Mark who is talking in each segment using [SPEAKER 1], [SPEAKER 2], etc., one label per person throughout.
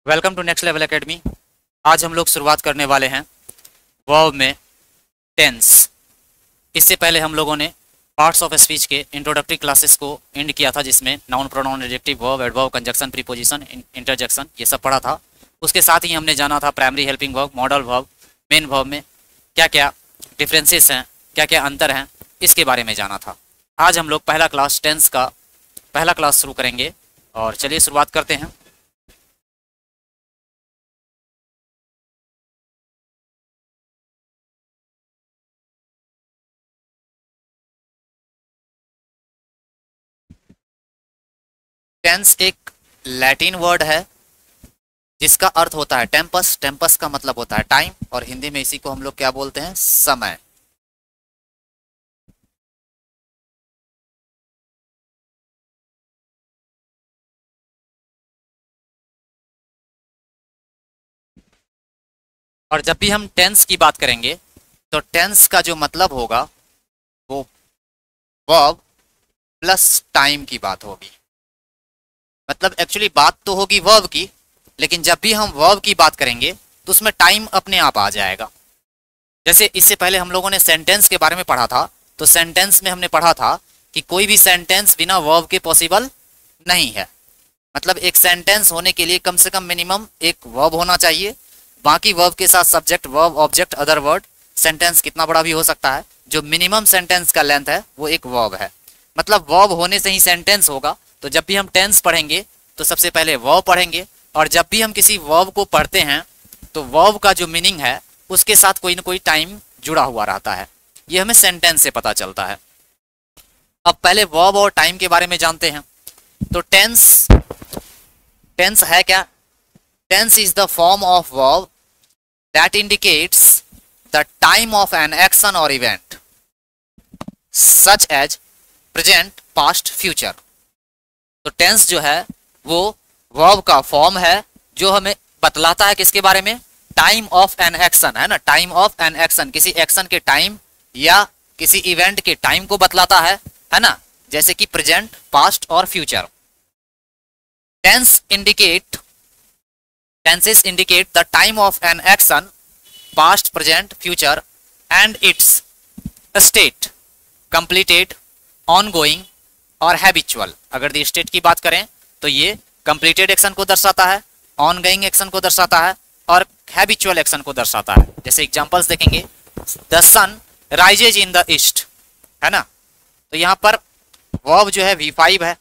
[SPEAKER 1] Welcome to next level academy. आज हम लोग शुरुआत करने वाले हैं वर्ब में टेंस। इससे पहले हम लोगों ने पार्ट्स ऑफ स्पीच के इंट्रोडक्टरी क्लासेस को एंड किया था, जिसमें noun, pronoun, adjective, verb, adverb, conjunction, preposition, interjection ये सब पढ़ा था। उसके साथ ही हमने जाना था primary helping verb, modal verb, main verb में क्या क्या डिफरेंसेस हैं, क्या क्या अंतर हैं, इसके बारे में जाना था। आज हम लोग पहला क्लास टेंस का पहला क्लास शुरू करेंगे और चलिए शुरुआत करते हैं। टेंस एक लैटिन वर्ड है जिसका अर्थ होता है टेम्पस। टेम्पस का मतलब होता है टाइम, और हिंदी में इसी को हम लोग क्या बोलते हैं? समय। और जब भी हम टेंस की बात करेंगे तो टेंस का जो मतलब होगा वो वर्ब प्लस टाइम की बात होगी। मतलब एक्चुअली बात तो होगी वर्ब की, लेकिन जब भी हम वर्ब की बात करेंगे तो उसमें टाइम अपने आप आ जाएगा। जैसे इससे पहले हम लोगों ने सेंटेंस के बारे में पढ़ा था, तो सेंटेंस में हमने पढ़ा था कि कोई भी सेंटेंस बिना वर्ब के पॉसिबल नहीं है। मतलब एक सेंटेंस होने के लिए कम से कम मिनिमम एक वर्ब होना चाहिए, बाकी वर्ब के साथ subject, verb, object, other word. Sentence कितना बड़ा भी हो सकता है, जो मिनिमम सेंटेंस का लेंथ है वो एक वर्ब है। मतलब वर्ब होने से ही सेंटेंस होगा। तो जब भी हम टेंस पढ़ेंगे तो सबसे पहले वर्ब पढ़ेंगे, और जब भी हम किसी वर्ब को पढ़ते हैं तो वर्ब का जो मीनिंग है उसके साथ कोई ना कोई टाइम जुड़ा हुआ रहता है। ये हमें सेंटेंस से पता चलता है। अब पहले वर्ब और टाइम के बारे में जानते हैं। तो टेंस टेंस है क्या? Tense is the form of verb that indicates the time of an action और event such as present, past, future. तो टेंस जो है वो वर्ब का फॉर्म है जो हमें बतलाता है किसके बारे में? टाइम ऑफ एन एक्शन, है ना। टाइम ऑफ एन एक्शन, किसी एक्शन के टाइम या किसी इवेंट के टाइम को बतलाता है ना। जैसे कि प्रेजेंट, पास्ट और future. Tenses indicate the time of an action, past, present, future and it's state, completed, ongoing और हैबिचुअल। अगर दी स्टेट की बात करें तो ये कंप्लीटेड एक्शन को दर्शाता है, ऑनगोइंग एक्शन को दर्शाता है और हैबिचुअल एक्शन को दर्शाता है। जैसे एग्जांपल्स देखेंगे, the sun rises in the east, है ना। तो यहाँ पर वर्ब जो है V5 है।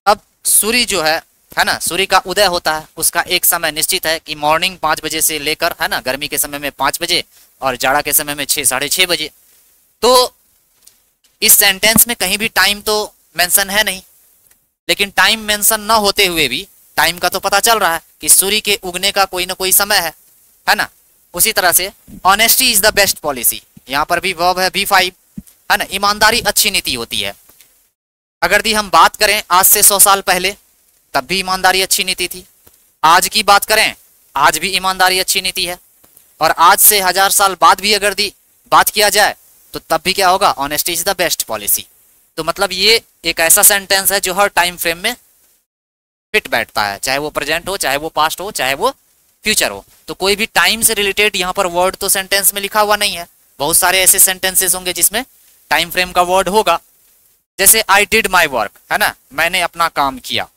[SPEAKER 1] अब सूर्य जो है ना, सूर्य का उदय होता है, उसका एक समय निश्चित है कि मॉर्निंग 5 बजे से लेकर, है ना, गर्मी के समय में 5 बजे और जाड़ा के समय में 6, साढ़े 6 बजे। तो इस सेंटेंस में कहीं भी टाइम तो मेंशन है नहीं, लेकिन टाइम मेंशन ना होते हुए भी टाइम का तो पता चल रहा है कि सूर्य के उगने का कोई ना कोई समय है ना। उसी तरह से honesty is the best policy, यहाँ पर भी वर्ब है V5, है ना। ईमानदारी अच्छी नीति होती है। अगर दी हम बात करें आज से 100 साल पहले, तब भी ईमानदारी अच्छी नीति थी। आज की बात करें, आज भी ईमानदारी अच्छी नीति है। और आज से 1000 साल बाद भी अगर दी बात किया जाए तो तब भी क्या होगा? Honesty is the best policy. तो मतलब ये एक ऐसा सेंटेंस है जो हर टाइम फ्रेम में फिट बैठता है, चाहे वो प्रेजेंट हो, चाहे वो पास्ट हो, चाहे वो फ्यूचर हो। तो कोई भी टाइम से रिलेटेड यहाँ पर वर्ड तो सेंटेंस में लिखा हुआ नहीं है। बहुत सारे ऐसे सेंटेंसेस होंगे जिसमें टाइम फ्रेम का वर्ड होगा। जैसे आई डिड माई वर्क, है ना, मैंने अपना काम किया।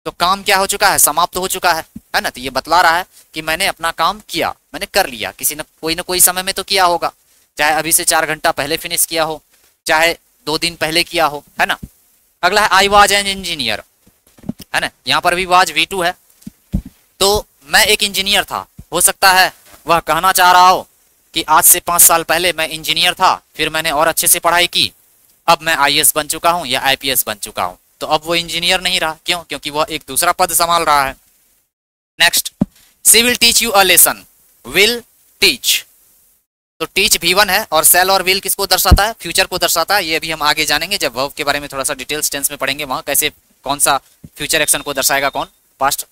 [SPEAKER 1] तो काम क्या हो चुका है? समाप्त हो चुका है ना। तो ये बतला रहा है कि मैंने अपना काम किया, मैंने कर लिया, किसी न कोई समय में तो किया होगा। चाहे अभी से 4 घंटा पहले फिनिश किया हो, चाहे 2 दिन पहले किया हो, है ना। अगला है आई वाज एन इंजीनियर, है ना। यहाँ पर भी वाज V2 है। तो मैं एक इंजीनियर था। हो सकता है वह कहना चाह रहा हो कि आज से 5 साल पहले मैं इंजीनियर था, फिर मैंने और अच्छे से पढ़ाई की, अब मैं IAS बन चुका हूँ या IPS बन चुका हूँ। तो अब वो इंजीनियर नहीं रहा। क्यों? क्योंकि वह एक दूसरा पद संभाल रहा है। Next, she will teach you a lesson, will, teach. तो टीच V1 है, और सेल और विल किसको दर्शाता है? फ्यूचर को दर्शाता है। ये भी हम आगे जानेंगे जब वर्ब के बारे में थोड़ा सा डिटेल्स टेंस में पढ़ेंगे, वहां कैसे कौन सा फ्यूचर एक्शन को दर्शाएगा, कौन पास्ट।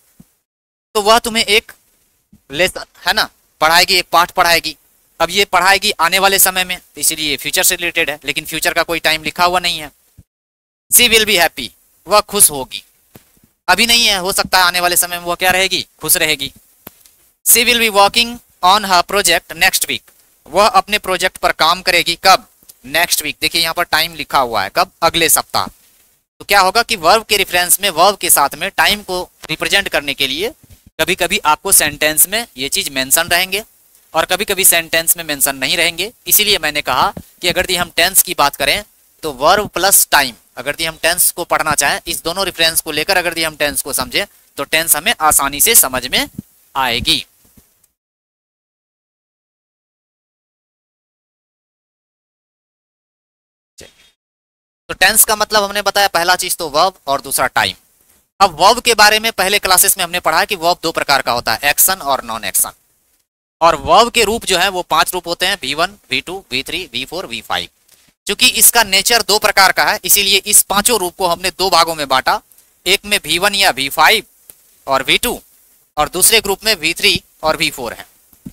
[SPEAKER 1] तो वह तुम्हें एक लेसन, है ना, पढ़ाएगी, एक पाठ पढ़ाएगी। अब ये पढ़ाएगी आने वाले समय में, इसीलिए फ्यूचर से रिलेटेड है, लेकिन फ्यूचर का कोई टाइम लिखा हुआ नहीं है। सी विल बी हैप्पी, वह खुश होगी। अभी नहीं है, हो सकता है आने वाले समय में वो क्या रहेगी, खुश रहेगी। She will be working on her project next week, वह अपने प्रोजेक्ट पर काम करेगी कब, नेक्स्ट वीक। देखिए यहाँ पर टाइम लिखा हुआ है, कब, अगले सप्ताह। तो क्या होगा कि वर्ब के रेफरेंस में, वर्ब के साथ में टाइम को रिप्रेजेंट करने के लिए कभी कभी आपको सेंटेंस में ये चीज मेंशन रहेंगे और कभी कभी सेंटेंस में मेंशन नहीं रहेंगे। इसीलिए मैंने कहा कि अगर हम टेंस की बात करें तो वर्ब प्लस टाइम, अगर हम टेंस को पढ़ना चाहें, इस दोनों रेफरेंस को लेकर अगर हम टेंस को समझें तो टेंस हमें आसानी से समझ में आएगी। तो टेंस का मतलब हमने बताया, पहला चीज तो वर्ब और दूसरा टाइम। अब वर्ब के बारे में पहले क्लासेस में हमने पढ़ा है कि वर्ब दो प्रकार का होता है, एक्शन और नॉन एक्शन। और वर्ब के रूप जो है वो 5 रूप होते हैं, V1, V2, V3, V4, V5। क्योंकि इसका नेचर दो प्रकार का है, इसीलिए इस पांचों रूप को हमने दो भागों में बांटा, एक में V1 या V5 और V2 और दूसरे ग्रुप में V3 और V4 है।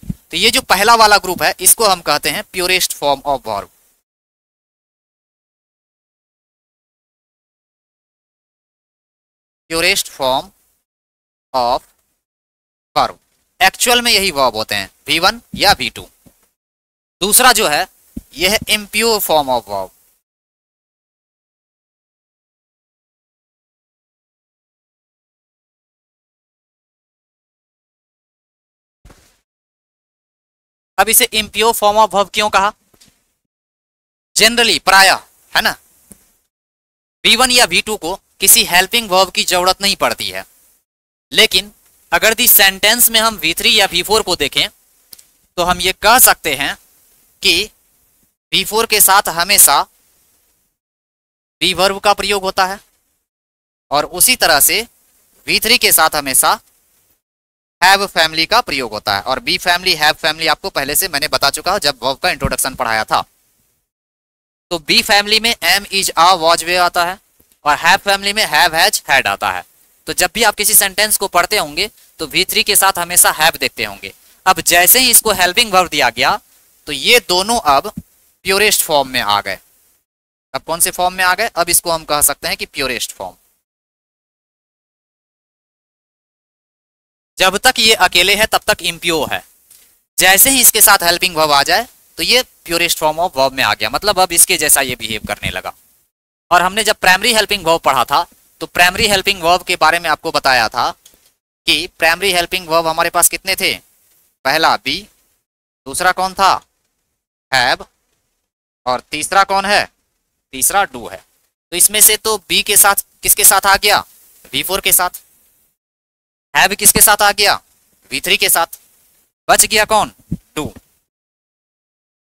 [SPEAKER 1] तो ये जो पहला वाला ग्रुप है इसको हम कहते हैं purest form of verb. Purest form of verb, actual में यही वर्ब होते हैं, V1 या V2। दूसरा जो है यह है इम्प्योर फॉर्म ऑफ वर्ब। अब इसे इम्प्योर फॉर्म ऑफ वर्ब क्यों कहा, जनरली प्रायः, है ना, V1 या V2 को किसी हेल्पिंग वर्ब की जरूरत नहीं पड़ती है। लेकिन अगर दी सेंटेंस में हम V3 या V4 को देखें तो हम ये कह सकते हैं कि V4 के साथ हमेशा V वर्ब का प्रयोग होता है और उसी तरह से V3 के साथ हमेशा हैव फैमिली का प्रयोग होता है। और बी फैमिली, हैव फैमिली आपको पहले से मैंने बता चुका हूं जब वर्ब का इंट्रोडक्शन पढ़ाया था। तो बी फैमिली में एम, इज, आ, वॉज, वे आता है और हैव फैमिली में हैव, हैज, हैड आता है। तो जब भी आप किसी सेंटेंस को पढ़ते होंगे तो V3 के साथ हमेशा हैव देखते होंगे। अब जैसे ही इसको हेल्पिंग वर्ब दिया गया तो ये दोनों अब प्योरेस्ट फॉर्म में आ गए। अब कौन से फॉर्म में आ गए, अब इसको हम कह सकते हैं कि प्योरेस्ट फॉर्म। जब तक ये अकेले है तब तक इम्प्योर है, जैसे ही इसके साथ हेल्पिंग वर्ब आ जाए तो ये प्योरेस्ट फॉर्म ऑफ वर्ब में आ गया, मतलब अब इसके जैसा ये बिहेव करने लगा। और हमने जब प्राइमरी हेल्पिंग वर्ब पढ़ा था तो प्राइमरी हेल्पिंग वर्ब के बारे में आपको बताया था कि प्राइमरी हेल्पिंग वर्ब हमारे पास कितने थे, पहला बी, दूसरा कौन था, हैव, और तीसरा कौन है, तीसरा डू है। तो इसमें से तो बी के साथ किसके साथ आ गया, V4 के साथ, हैव किसके साथ आ गया, V3 के साथ, बच गया कौन, डू।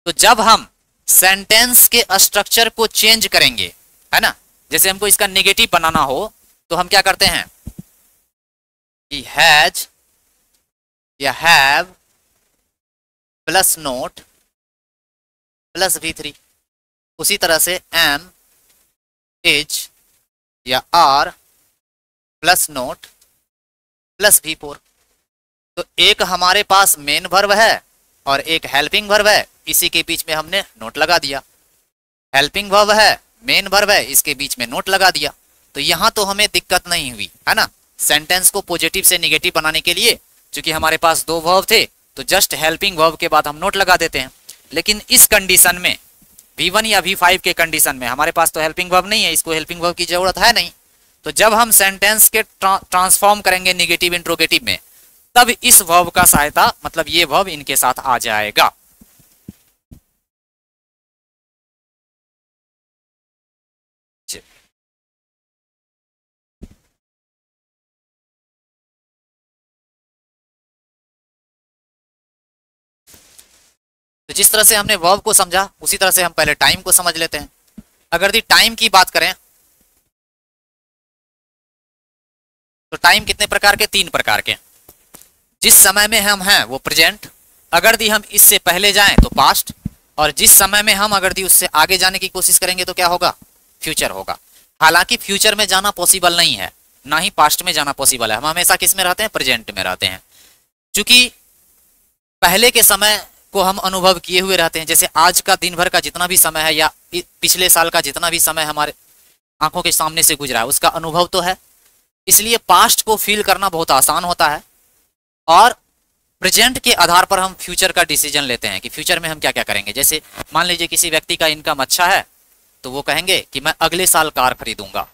[SPEAKER 1] तो जब हम सेंटेंस के स्ट्रक्चर को चेंज करेंगे, है ना, जैसे हमको इसका नेगेटिव बनाना हो तो हम क्या करते हैं कि हैज या have plus not plus V3, उसी तरह से एम, इज या are plus not plus V4। तो एक हमारे पास मेन वर्ब है और एक हेल्पिंग वर्ब है, इसी के बीच में हमने नोट लगा दिया। हेल्पिंग वर्ब है, मेन वर्ब है, इसके बीच में नोट लगा दिया। तो यहां तो हमें दिक्कत नहीं हुई, है ना, सेंटेंस को पॉजिटिव से निगेटिव बनाने के लिए क्योंकि हमारे पास दो वर्ब थे तो जस्ट हेल्पिंग वर्ब के बाद हम नोट लगा देते हैं। लेकिन इस कंडीशन में V1 या V5 के कंडीशन में हमारे पास तो हेल्पिंग वर्ब नहीं है, इसको हेल्पिंग वर्ब की जरूरत है नहीं। तो जब हम सेंटेंस के ट्रांसफॉर्म करेंगे निगेटिव इंट्रोगेटिव में तब इस वर्ब का सहायता, मतलब ये वर्ब इनके साथ आ जाएगा। तो जिस तरह से हमने वर्ब को समझा उसी तरह से हम पहले टाइम को समझ लेते हैं। अगर दी टाइम की बात करें तो टाइम कितने प्रकार के, 3 प्रकार के। जिस समय में हम हैं वो प्रेजेंट, अगर दी हम इससे पहले जाएं तो पास्ट, और जिस समय में हम अगर दी उससे आगे जाने की कोशिश करेंगे तो क्या होगा, फ्यूचर होगा। हालांकि फ्यूचर में जाना पॉसिबल नहीं है, ना ही पास्ट में जाना पॉसिबल है, हम हमेशा किस में रहते हैं, प्रेजेंट में रहते हैं। क्योंकि पहले के समय को हम अनुभव किए हुए रहते हैं, जैसे आज का दिन भर का जितना भी समय है या पिछले साल का जितना भी समय हमारे आंखों के सामने से गुजरा है उसका अनुभव तो है। इसलिए पास्ट को फील करना बहुत आसान होता है और प्रेजेंट के आधार पर हम फ्यूचर का डिसीजन लेते हैं कि फ्यूचर में हम क्या क्या करेंगे। जैसे मान लीजिए किसी व्यक्ति का इनकम अच्छा है तो वो कहेंगे कि मैं अगले साल कार खरीदूंगा।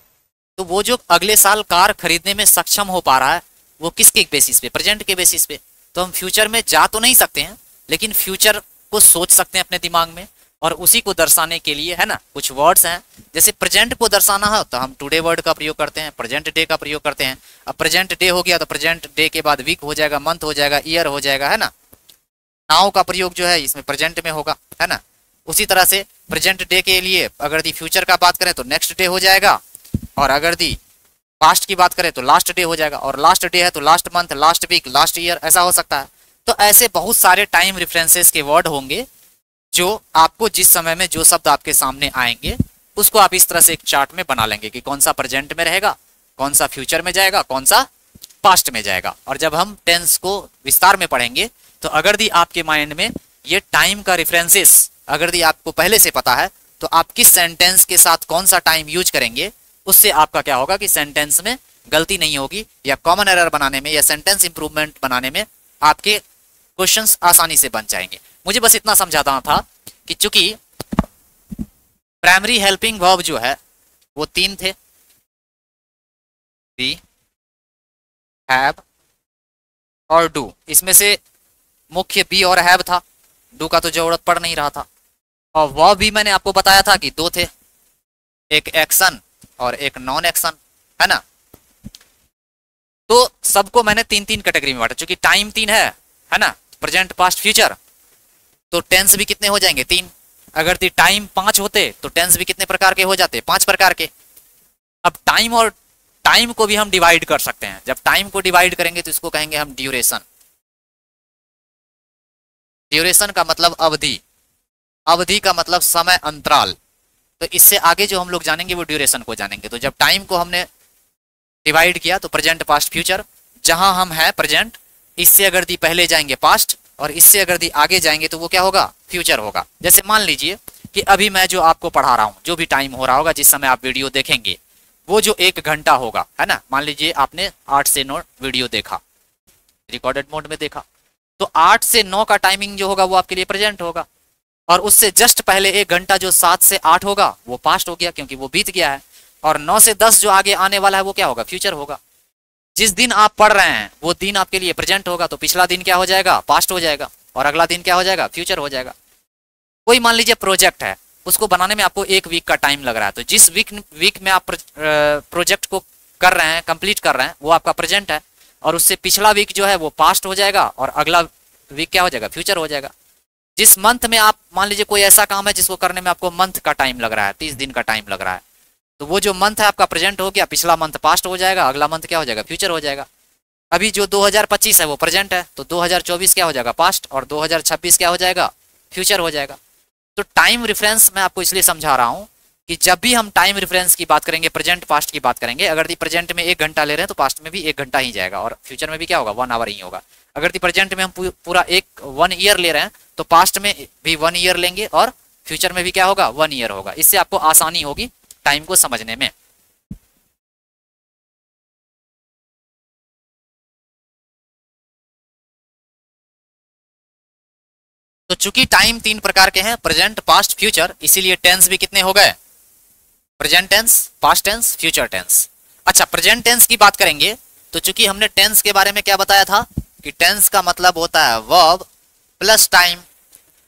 [SPEAKER 1] तो वो जो अगले साल कार खरीदने में सक्षम हो पा रहा है वो किसके बेसिस पे? प्रेजेंट के बेसिस पे। तो हम फ्यूचर में जा तो नहीं सकते हैं लेकिन फ्यूचर को सोच सकते हैं अपने दिमाग में, और उसी को दर्शाने के लिए है ना कुछ वर्ड्स हैं। जैसे प्रेजेंट को दर्शाना है तो हम टुडे वर्ड का प्रयोग करते हैं, प्रेजेंट डे का प्रयोग करते हैं। अब प्रेजेंट डे हो गया तो प्रेजेंट डे के बाद वीक हो जाएगा, मंथ हो जाएगा, ईयर हो जाएगा, है ना। नाउ का प्रयोग जो है इसमें प्रेजेंट में होगा, है ना। उसी तरह से प्रेजेंट डे के लिए अगर दी फ्यूचर का बात करें तो नेक्स्ट डे हो जाएगा, और अगर दी पास्ट की बात करें तो लास्ट डे हो जाएगा, और लास्ट डे है तो last month, last week, last year, ऐसा हो सकता है। तो ऐसे बहुत सारे टाइम रेफरेंसेस के वर्ड होंगे जो आपको जिस समय में जो शब्द आपके सामने आएंगे उसको आप इस तरह से एक चार्ट में बना लेंगे कि कौन सा प्रेजेंट में रहेगा, कौन सा फ्यूचर में जाएगा, कौन सा पास्ट में जाएगा। और जब हम टेंस को विस्तार में पढ़ेंगे तो अगर दी आपके माइंड में ये टाइम का रेफरेंसेस अगर दी आपको पहले से पता है तो आप किस सेंटेंस के साथ कौन सा टाइम यूज करेंगे, उससे आपका क्या होगा कि सेंटेंस में गलती नहीं होगी, या कॉमन एरर बनाने में या सेंटेंस इंप्रूवमेंट बनाने में आपके क्वेश्चंस आसानी से बन जाएंगे। मुझे बस इतना समझाना था कि चूंकि प्राइमरी हेल्पिंग वर्ब जो है वो 3 थे, बी, हैव और डू। इसमें से मुख्य बी और हैव था, डू का तो जरूरत पड़ नहीं रहा था। और वर्ब भी मैंने आपको बताया था कि 2 थे, एक एक्शन और एक नॉन एक्शन, है ना। तो सबको मैंने 3-3 कैटेगरी में बांटा। चूंकि टाइम 3 है ना, प्रेजेंट, पास्ट, फ्यूचर, तो टेंस भी कितने हो जाएंगे? 3। अगर टाइम 5 होते तो टेंस भी कितने प्रकार के हो जाते? 5 प्रकार के। अब टाइम और टाइम को भी हम डिवाइड कर सकते हैं। जब टाइम को डिवाइड करेंगे तो इसको कहेंगे हम ड्यूरेशन। ड्यूरेशन का मतलब अवधि, अवधि का मतलब समय अंतराल। तो इससे आगे जो हम लोग जानेंगे वो ड्यूरेशन को जानेंगे। तो जब टाइम को हमने डिवाइड किया तो प्रेजेंट, पास्ट, फ्यूचर, जहां हम हैं प्रेजेंट, इससे अगर दी पहले जाएंगे पास्ट, और इससे अगर दी आगे जाएंगे तो वो क्या होगा? फ्यूचर होगा। जैसे मान लीजिए कि अभी मैं जो आपको पढ़ा रहा हूं, जो भी टाइम हो रहा होगा जिस समय आप वीडियो देखेंगे, वो जो 1 घंटा होगा, है ना, मान लीजिए आपने 8 से 9 वीडियो देखा, रिकॉर्डेड मोड में देखा, तो 8 से 9 का टाइमिंग जो होगा वो आपके लिए प्रेजेंट होगा, और उससे जस्ट पहले 1 घंटा जो 7 से 8 होगा वो पास्ट हो गया क्योंकि वो बीत गया है, और 9 से 10 जो आगे आने वाला है वो क्या होगा? फ्यूचर होगा। जिस दिन आप पढ़ रहे हैं वो दिन आपके लिए प्रेजेंट होगा, तो पिछला दिन क्या हो जाएगा? पास्ट हो जाएगा, और अगला दिन क्या हो जाएगा? फ्यूचर हो जाएगा। कोई मान लीजिए प्रोजेक्ट है, उसको बनाने में आपको 1 वीक का टाइम लग रहा है, तो जिस वीक में आप प्रोजेक्ट को कर रहे हैं, कंप्लीट कर रहे हैं, वो आपका प्रेजेंट है, और उससे पिछला वीक जो है वो पास्ट हो जाएगा, और अगला वीक क्या हो जाएगा? फ्यूचर हो जाएगा। जिस मंथ में आप मान लीजिए कोई ऐसा काम है जिसको करने में आपको मंथ का टाइम लग रहा है, 30 दिन का टाइम लग रहा है, तो वो जो मंथ है आपका प्रेजेंट हो गया, पिछला मंथ पास्ट हो जाएगा, अगला मंथ क्या हो जाएगा? फ्यूचर हो जाएगा। अभी जो 2025 है वो प्रेजेंट है, तो 2024 क्या हो जाएगा? पास्ट, और 2026 क्या हो जाएगा? फ्यूचर हो जाएगा। तो टाइम रेफरेंस मैं आपको इसलिए समझा रहा हूं कि जब भी हम टाइम रेफरेंस की बात करेंगे, प्रेजेंट पास्ट की बात करेंगे, अगर दी प्रेजेंट में 1 घंटा ले रहे हैं तो पास्ट में भी 1 घंटा ही जाएगा, और फ्यूचर में भी क्या होगा? 1 आवर ही होगा। अगर दी प्रेजेंट में हम पूरा 1 ईयर ले रहे हैं तो पास्ट में भी 1 ईयर लेंगे, और फ्यूचर में भी क्या होगा? 1 ईयर होगा। इससे आपको आसानी होगी टाइम को समझने में। तो चूंकि टाइम 3 प्रकार के हैं, प्रेजेंट, पास्ट, फ्यूचर, इसीलिए टेंस भी कितने हो गए? Present tense, past tense, future tense. अच्छा, प्रेजेंट टेंस की बात करेंगे तो चूंकि हमने टेंस के बारे में क्या बताया था कि टेंस का मतलब होता है वर्ब प्लस टाइम।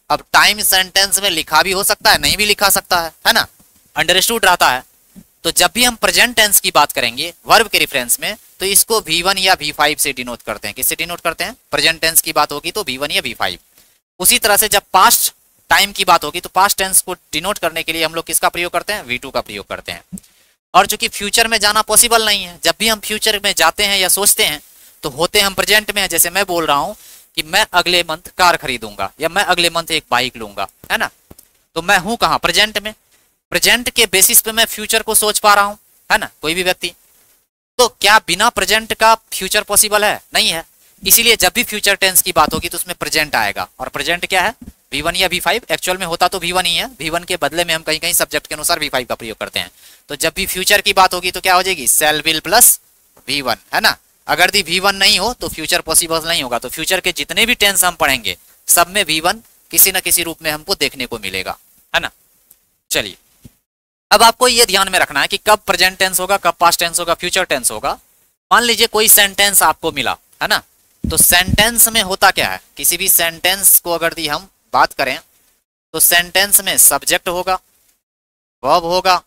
[SPEAKER 1] अब टाइम सेंटेंस में लिखा भी हो सकता है, नहीं भी लिखा सकता है ना, अंडरस्टूड रहता है। तो जब भी हम प्रेजेंट टेंस की बात करेंगे वर्ब के रेफरेंस में, तो इसको V1 या V5 से डिनोट करते हैं। किससे डिनोट करते हैं? प्रेजेंट टेंस की बात होगी तो V1 या V5। उसी तरह से जब पास्ट टाइम की बात होगी तो पास्ट टेंस को डिनोट करने के लिए हम लोग किसका प्रयोग करते हैं? V2 का प्रयोग करते हैं। और चूंकि फ्यूचर में जाना पॉसिबल नहीं है, जब भी हम फ्यूचर में जाते हैं या सोचते हैं तो होते हम प्रेजेंट में हैं। जैसे मैं बोल रहा हूं कि मैं अगले मंथ कार खरीदूंगा, या मैं अगले मंथ एक बाइक लूंगा, है ना, तो मैं हूं कहां? प्रेजेंट में। प्रेजेंट के बेसिस पे मैं फ्यूचर को सोच पा रहा हूं, है ना, कोई भी व्यक्ति। तो क्या बिना प्रेजेंट का फ्यूचर पॉसिबल है? नहीं है। इसीलिए जब भी फ्यूचर टेंस की बात होगी तो उसमें प्रेजेंट आएगा, और प्रेजेंट क्या है? V1 या V5। एक्चुअल में होता तो V1 ही है, V1 के बदले में हम कहीं कहीं सब्जेक्ट के अनुसार V5 का प्रयोग करते हैं। तो जब भी फ्यूचर की बात होगी तो क्या हो जाएगी? शैल, विल प्लस V1, है ना। अगर दी V1 नहीं हो तो फ्यूचर पॉसिबल नहीं होगा। तो फ्यूचर के जितने भी टेंस हम पढ़ेंगे सब में V1 किसी न किसी रूप में हमको देखने को मिलेगा, है ना। चलिए, अब आपको ये ध्यान में रखना है कि कब प्रेजेंट टेंस होगा, कब पास्ट टेंस होगा, फ्यूचर टेंस होगा। मान लीजिए कोई सेंटेंस आपको मिला, है ना, तो सेंटेंस में होता क्या है, किसी भी सेंटेंस को अगर दी हम बात करें तो सेंटेंस में सब्जेक्ट होगा, वर्ब होगा,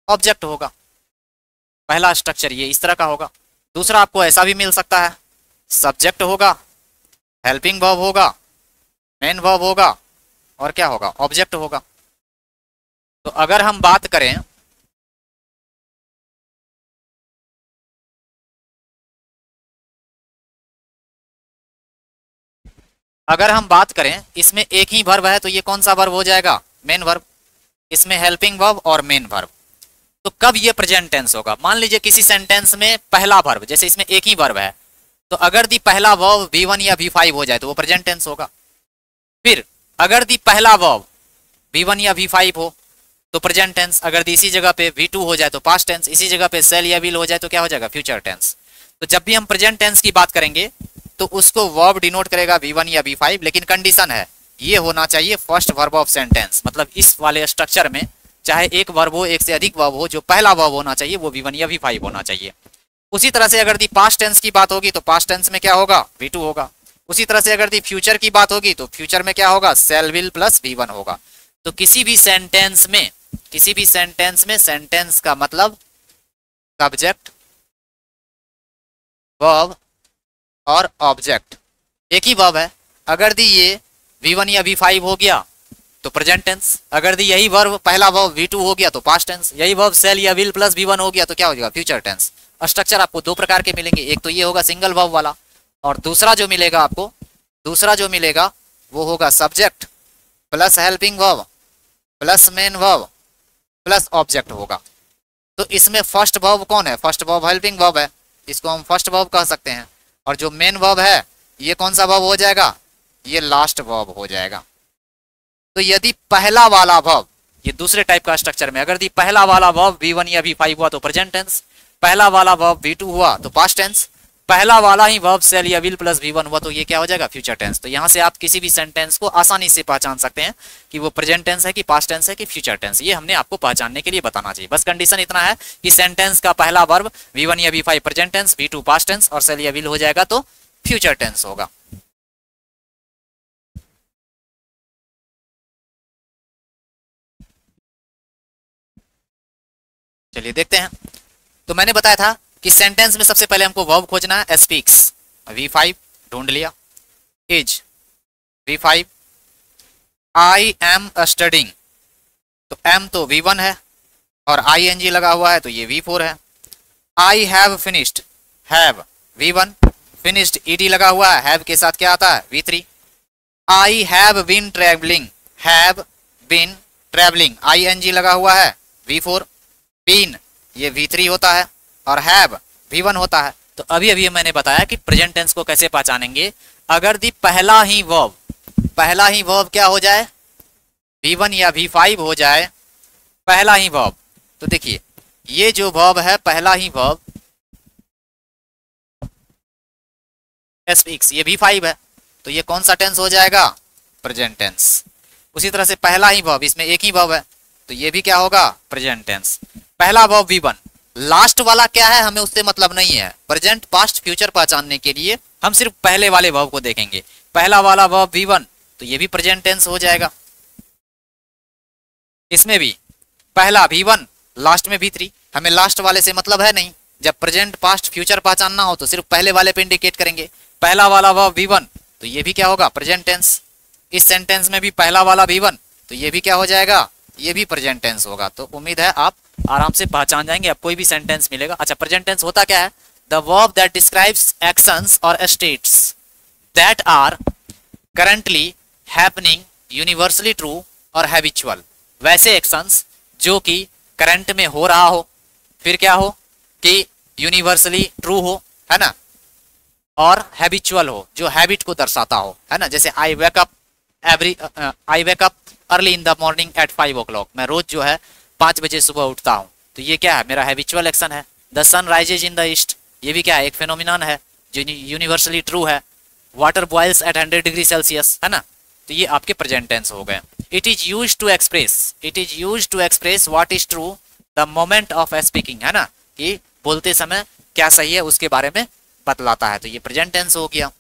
[SPEAKER 1] ऑब्जेक्ट होगा। पहला स्ट्रक्चर ये इस तरह का होगा। दूसरा आपको ऐसा भी मिल सकता है, सब्जेक्ट होगा, हेल्पिंग वर्ब होगा, मेन वर्ब होगा और क्या होगा, ऑब्जेक्ट होगा। तो अगर हम बात करें इसमें एक ही वर्ब है तो ये कौन सा वर्ब हो जाएगा, मेन वर्ब। इसमें हेल्पिंग वर्ब और मेन वर्ब। तो कब ये प्रेजेंट टेंस होगा, मान लीजिए किसी सेंटेंस में पहला वर्ब, जैसे इसमें एक ही वर्ब है, तो अगर दी पहला वर्ब V1 या V5 हो जाए तो वो प्रेजेंट टेंस होगा। फिर अगर दी पहला वर्ब V1 या V5 हो तो प्रेजेंट टेंस। अगर दी इसी जगह पे V2 हो जाए तो पास्ट टेंस, इसी जगह पे सेल या विल हो जाए तो क्या हो जाएगा, फ्यूचर टेंस। तो जब भी हम प्रेजेंट टेंस की बात करेंगे तो उसको वर्ब डिनोट करेगा V1 या V5, लेकिन कंडीशन है ये होना चाहिए फर्स्ट वर्ब ऑफ सेंटेंस। मतलब इस वाले स्ट्रक्चर में चाहे एक वर्ब हो, एक से अधिक वर्ब हो, जो पहला वर्ब होना चाहिए वो V1 या V5 होना चाहिए। उसी तरह से अगर दी पास्ट टेंस की बात होगी तो पास्ट टेंस में क्या होगा, V2 होगा। उसी तरह से अगर दी फ्यूचर की बात होगी तो फ्यूचर में क्या होगा, सेल विल प्लस V1 होगा। तो किसी भी सेंटेंस में सेंटेंस का मतलब सब्जेक्ट, वर्ब और ऑब्जेक्ट, एक ही वर्ब है। अगर दी ये V1 या V5 हो गया तो प्रेजेंट टेंस। अगर दी यही वर्ब पहला वर्ब V2 हो गया तो पास्ट टेंस। यही वर्ब सेल या विल प्लस V1 हो गया तो क्या हो जाएगा, फ्यूचर टेंस। स्ट्रक्चर आपको दो प्रकार के मिलेंगे, एक तो ये होगा सिंगल वर्ब वाला, और दूसरा जो मिलेगा वो होगा subject plus helping verb plus main verb plus object होगा। तो इसमें फर्स्ट वर्ब कौन है, फर्स्ट वर्ब हेल्पिंग वर्ब है, इसको हम फर्स्ट वर्ब कह सकते हैं। और जो मेन वर्ब है ये कौन सा वर्ब हो जाएगा, ये लास्ट वर्ब हो जाएगा। तो यदि पहला वाला वर्ब, ये दूसरे टाइप का स्ट्रक्चर में, अगर दी पहला वाला वर्ब V1 या V5 हुआ तो प्रेजेंट टेंस, पहला वाला वर्ब V2 हुआ तो पास्ट टेंस, पहला वाला ही वर्ब सेल या विल प्लस V1 हुआ तो ये क्या हो जाएगा, फ्यूचर टेंस। तो यहाँ से आप किसी भी सेंटेंस को आसानी से पहचान सकते हैं कि वो प्रेजेंट टेंस है कि पास्ट टेंस है कि फ्यूचर टेंस। ये हमने आपको पहचानने के लिए बताना चाहिए। बस कंडीशन इतना है कि सेंटेंस का पहला वर्ब V1 या V5 present tense, V2 past tense और सेल या विल हो जाएगा तो फ्यूचर टेंस होगा। चलिए देखते हैं। तो मैंने बताया था कि सेंटेंस में सबसे पहले हमको वर्ब खोजना है, स्पीक्स V5 ढूंढ लिया, is V5, I am studying तो एम तो V1 है और ING लगा हुआ है तो ये V4 है। I have finished, have V1, finished ED लगा हुआ है, हैव के साथ क्या आता है, V3। I have been travelling, have been travelling, ING लगा हुआ है V4। बीन ये V3 होता है और हैव V1 होता है। तो अभी अभी मैंने बताया कि प्रेजेंट टेंस को कैसे पहचानेंगे। अगर दी पहला ही वर्ब क्या हो जाए, V1 या V5 हो जाए, पहला ही वर्ब, तो देखिए ये जो वर्ब है पहला ही वर्ब स्पीक्स, ये V5 है तो ये कौन सा टेंस हो जाएगा, प्रेजेंट टेंस। उसी तरह से पहला ही वर्ब, इसमें एक ही वर्ब है तो ये भी क्या होगा, प्रेजेंट टेंस। पहला वर्ब V1, लास्ट वाला क्या है हमें उससे मतलब नहीं है। प्रेजेंट पास्ट फ्यूचर पहचानने के लिए हम सिर्फ पहले वाले वर्ब को देखेंगे। पहला वाला वर्ब V1 तो ये भी प्रेजेंट टेंस हो जाएगा। इसमें भी पहला V1 लास्ट में V3, हमें लास्ट वाले से मतलब है नहीं। जब प्रेजेंट पास्ट फ्यूचर पहचानना हो तो सिर्फ पहले वाले पे इंडिकेट करेंगे। पहला वाला वर्ब V1 तो ये भी क्या होगा, प्रेजेंट टेंस। इस सेंटेंस में भी पहला वाला V1 तो ये भी क्या हो जाएगा, ये भी प्रेजेंट टेंस होगा। तो उम्मीद है आप आराम से पहचान जाएंगे। अब कोई भी सेंटेंस मिलेगा। अच्छा, प्रेजेंट टेंस होता क्या है, the verb that describes actions और states that are currently happening, universally true और हैबिचुअल। वैसे एक्शंस जो कि करंट में हो रहा हो, फिर क्या हो कि यूनिवर्सली ट्रू हो, है ना, और हैबिचुअल हो, जो हैबिट को दर्शाता हो, है ना। जैसे I wake up early in the morning at 5 o'clock, मैं रोज जो है 5 बजे सुबह उठता हूँ, तो ये क्या है, मेरा हैबिचुअल एक्शन है। The sun rises in the east, ये भी क्या है, एक फेनोमिनन है जो यूनिवर्सली ट्रू है। Water boils at 100 degree Celsius, है ना, तो ये आपके प्रेजेंट टेंस हो गए। It is used to express what is true the moment of speaking, है ना, कि बोलते समय क्या सही है उसके बारे में बतलाता है, तो ये प्रेजेंट टेंस हो गया।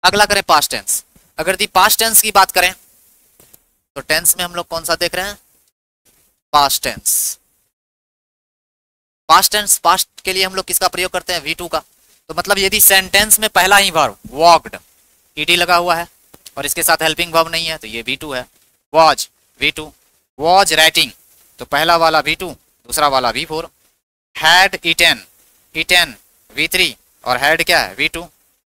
[SPEAKER 1] अगला करें पास्ट टेंस। अगर दी पास्ट टेंस की बात करें तो टेंस में हम लोग कौन सा देख रहे हैं, past tense. Past tense, past के लिए हम लोग किसका प्रयोग करते हैं, V2 का। तो मतलब यदि सेंटेंस में पहला ही वर्ब वॉक्ड, ईडी लगा हुआ है और इसके साथ हेल्पिंग वर्ब नहीं है, तो ये V2 है। वॉज V2, वॉज राइटिंग, तो पहला वाला V2, दूसरा वाला V4। Had eaten, eaten V3 और हैड क्या है, V2।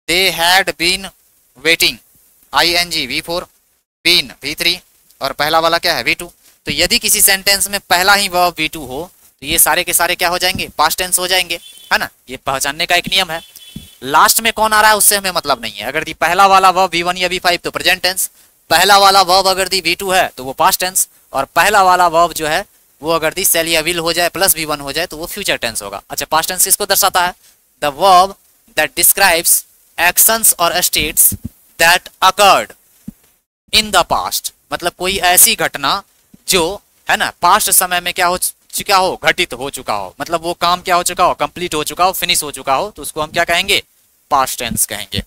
[SPEAKER 1] They had been waiting, ING V4, been V3 और पहला वाला क्या है, V2। तो यदि किसी सेंटेंस में पहला ही वर्ब V2 हो तो ये सारे के सारे क्या हो जाएंगे, पास्ट टेंस हो जाएंगे, है ना। ये पहचानने का एक नियम है। लास्ट में कौन आ रहा है उससे हमें मतलब नहीं है। अगर दी पहला वाला वर्ब V1 या V5 तो प्रेजेंट टेंस, पहला वाला वर्ब अगर दी V2 है तो वो पास्ट टेंस, और पहला वाला वर्ब जो है वो अगर दी सेल या विल हो जाए प्लस V1 हो जाए तो वो फ्यूचर टेंस होगा। अच्छा, पास्ट टेंस किसको दर्शाता है, the verb that describes actions और states that occurred in the past, मतलब कोई ऐसी घटना जो, है ना, पास्ट समय में क्या हो चुका हो, घटित हो चुका हो, मतलब वो काम क्या हो चुका हो, कंप्लीट हो चुका हो, फिनिश हो चुका हो, तो उसको हम क्या कहेंगे, पास्ट टेंस कहेंगे।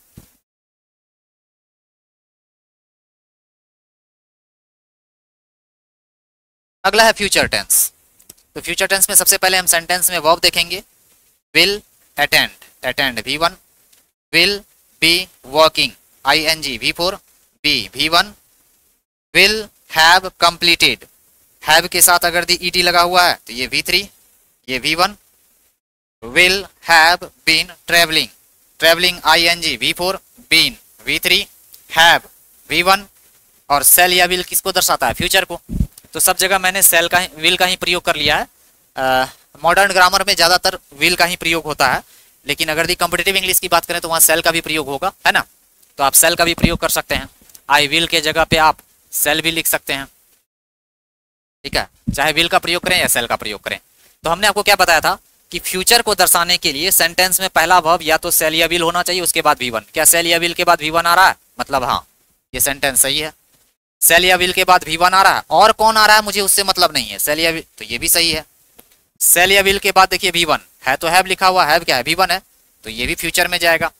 [SPEAKER 1] अगला है फ्यूचर टेंस। तो फ्यूचर टेंस में सबसे पहले हम सेंटेंस में वर्ब देखेंगे। Will attend, attend V1, will be working, ING V4, be V1। Will have completed, have के साथ अगर दी ED लगा हुआ है तो ये V3, ये V1। Will have been travelling, travelling ING V4, been V3, have V1। और सेल या विल किसको दर्शाता है, फ्यूचर को। तो सब जगह मैंने सेल का विल का ही प्रयोग कर लिया है। मॉडर्न ग्रामर में ज्यादातर विल का ही प्रयोग होता है, लेकिन अगर दी कॉम्पिटिटिव इंग्लिश की बात करें तो वहाँ सेल का भी प्रयोग होगा, है ना। तो आप सेल का भी प्रयोग कर सकते हैं। आई विल के जगह पे आप सेल भी लिख सकते हैं, ठीक है, चाहे विल का प्रयोग करें या सेल का प्रयोग करें। तो हमने आपको क्या बताया था कि फ्यूचर को दर्शाने के लिए सेंटेंस में पहला वर्ब या तो सेल या विल होना चाहिए, उसके बाद V1। क्या सेल या विल के बाद V1 आ रहा है, मतलब हाँ, ये सेंटेंस सही है। सेल या विल के बाद V1 आ रहा है, और कौन आ रहा है मुझे उससे मतलब नहीं है, सेल या विल, तो ये भी सही है। सेल या विल के बाद देखिए V1 है, तो हैव लिखा हुआ, हैव क्या है, V1 है, तो ये भी फ्यूचर में जाएगा।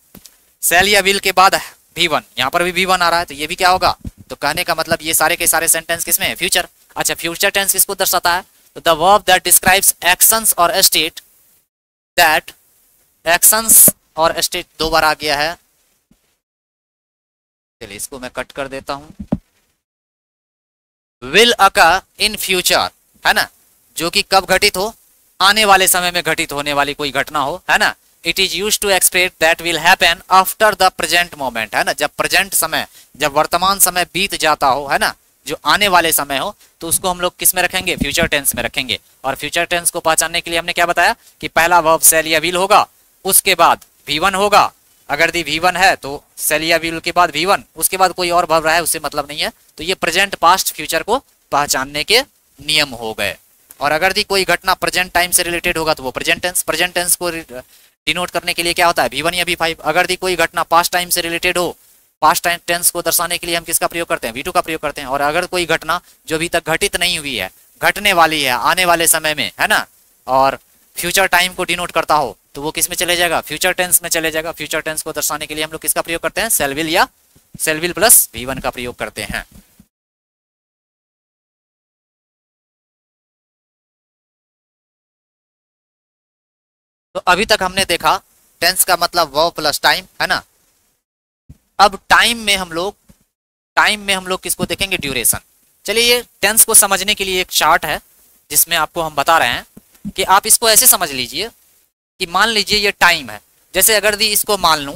[SPEAKER 1] सेल या विल के बाद V1, यहाँ पर भी V1 आ रहा है, तो ये भी क्या होगा। तो कहने का मतलब ये सारे के सारे सेंटेंस किसमें है, फ्यूचर। अच्छा, फ्यूचर टेंस किसको दर्शाता है, तो the verb that describes actions और स्टेट दैट, एक्शंस और स्टेट दो बार आ गया है, चलिए इसको मैं कट कर देता हूं। विल अकर इन फ्यूचर, है ना, जो कि कब घटित हो, आने वाले समय में घटित होने वाली कोई घटना हो, है ना। It is use to express that will happen after the present moment, है ना, जब प्रेजेंट समय, जब वर्तमान समय बीत जाता हो, है ना, जो आने वाले समय हो, तो उसको हम लोग किस में रखेंगे, फ्यूचर टेंस में रखेंगे। और फ्यूचर टेंस को पहचानने के लिए हमने क्या बताया कि पहला वर्ब सेल या विल होगा, उसके बाद V1 होगा, अगर दी V1 है तो सेल या विल के बाद V1, उसके बाद कोई और वर्ब रहा है उससे मतलब नहीं है। तो ये प्रेजेंट, पास्ट, फ्यूचर को पहचानने के नियम हो गए। और अगर दी कोई घटना प्रेजेंट टाइम से रिलेटेड होगा तो वो प्रेजेंट टेंस, प्रेजेंट टेंस को डिनोट करने के लिए क्या होता है, V1 या V5। अगर दी कोई घटना पास्ट टाइम से रिलेटेड हो, पास्ट टाइम टेंस को दर्शाने के लिए हम किसका प्रयोग करते हैं, V2 का प्रयोग करते हैं। और अगर कोई घटना जो अभी तक घटित नहीं हुई है, घटने वाली है आने वाले समय में, है ना, और फ्यूचर टाइम को डिनोट करता हो, तो वो किस में चले जाएगा, फ्यूचर टेंस में चले जाएगा। फ्यूचर टेंस को दर्शाने के लिए हम लोग किसका प्रयोग करते हैं, सेल विल या सेल विल प्लस V1 का प्रयोग करते हैं। तो अभी तक हमने देखा टेंस का मतलब वर्ब प्लस टाइम, है ना। अब टाइम में हम लोग किसको देखेंगे, ड्यूरेशन। चलिए, ये टेंस को समझने के लिए एक चार्ट है जिसमें आपको हम बता रहे हैं कि आप इसको ऐसे समझ लीजिए कि मान लीजिए ये टाइम है। जैसे अगर दी इसको मान लूं